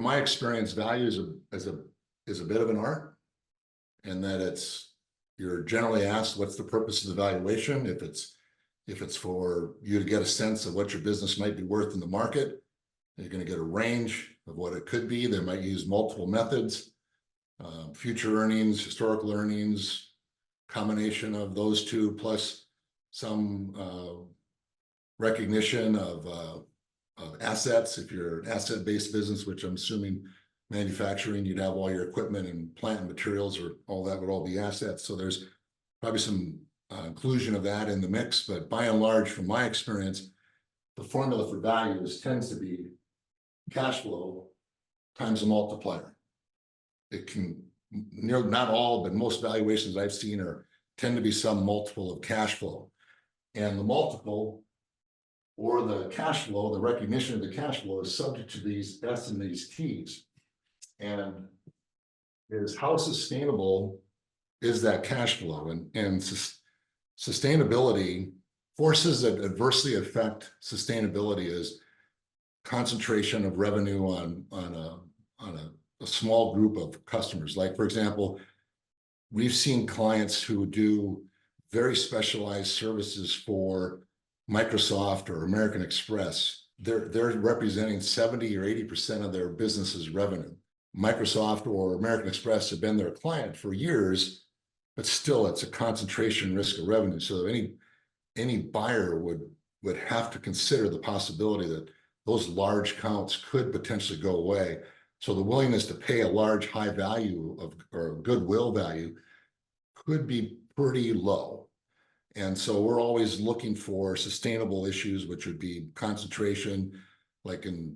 from my experience, value is a bit of an art, and that you're generally asked what's the purpose of the valuation. If it's for you to get a sense of what your business might be worth in the market, you're going to get a range of what it could be. They might use multiple methods, future earnings, historical earnings, combination of those two, plus some recognition of assets. If you're an asset-based business, which I'm assuming manufacturing, you'd have all your equipment and plant and materials, or all that would all be assets. So there's probably some inclusion of that in the mix, but by and large, from my experience, the formula for values tends to be cash flow times a multiplier. It can, not all, but most valuations I've seen tend to be some multiple of cash flow, and the multiple or the cash flow, the recognition of the cash flow, is subject to these S and these T's, and is how sustainable is that cash flow, and sustainability, forces that adversely affect sustainability is concentration of revenue on a small group of customers. Like, for example, we've seen clients who do very specialized services for Microsoft or American Express. They're representing 70 or 80% of their business's revenue. Microsoft or American Express have been their client for years, but still it's a concentration risk of revenue. So any buyer would have to consider the possibility that those large counts could potentially go away. So the willingness to pay a large high value or goodwill value could be pretty low. And so we're always looking for sustainable issues, which would be concentration, like in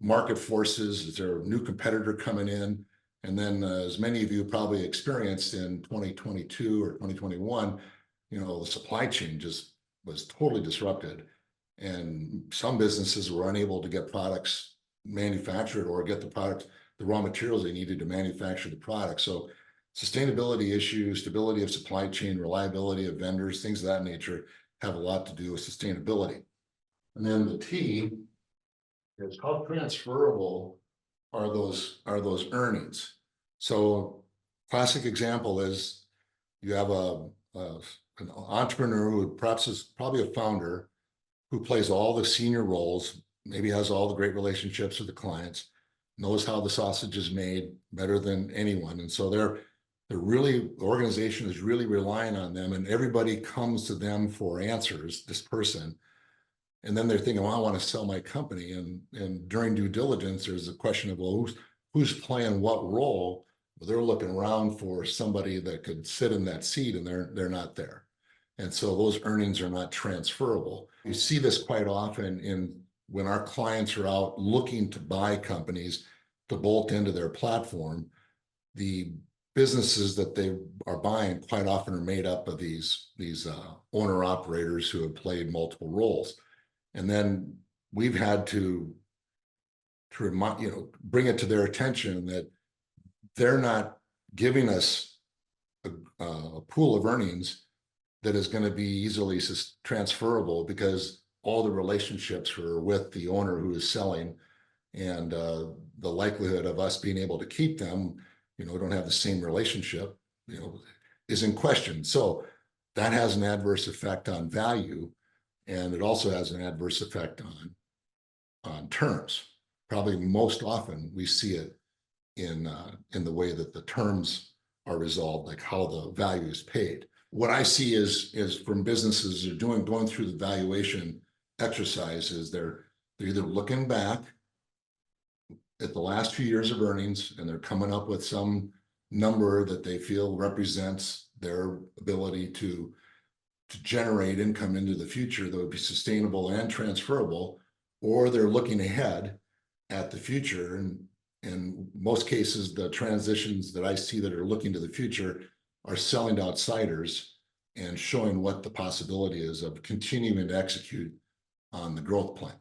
market forces. Is there a new competitor coming in? And then as many of you probably experienced in 2022 or 2021, the supply chain just was totally disrupted. And some businesses were unable to get products manufactured or get the raw materials they needed to manufacture the product. So sustainability issues, stability of supply chain, reliability of vendors, things of that nature have a lot to do with sustainability. And then the T is how transferable are those earnings. So classic example is you have an entrepreneur who perhaps is probably a founder who plays all the senior roles, maybe has all the great relationships with the clients, knows how the sausage is made better than anyone. And so the organization is really relying on them, and everybody comes to them for answers, this person. And then they're thinking, well, I want to sell my company. And during due diligence, there's a question of, well, who's playing what role? Well, they're looking around for somebody that could sit in that seat, and they're not there. And so those earnings are not transferable. You see this quite often when our clients are out looking to buy companies to bolt into their platform. The businesses that they are buying quite often are made up of these owner operators who have played multiple roles. And then we've had to remind, bring it to their attention that they're not giving us a pool of earnings that is going to be easily transferable, because all the relationships are with the owner who is selling, and the likelihood of us being able to keep them, don't have the same relationship, is in question. So that has an adverse effect on value, and it also has an adverse effect on terms. Probably most often we see it in the way that the terms are resolved, like how the value is paid. What I see is from businesses who are going through the valuation exercises, they're either looking back at the last few years of earnings, and they're coming up with some number that they feel represents their ability to generate income into the future that would be sustainable and transferable, or they're looking ahead at the future. And in most cases, the transitions that I see that are looking to the future are selling to outsiders and showing what the possibility is of continuing to execute on the growth plan.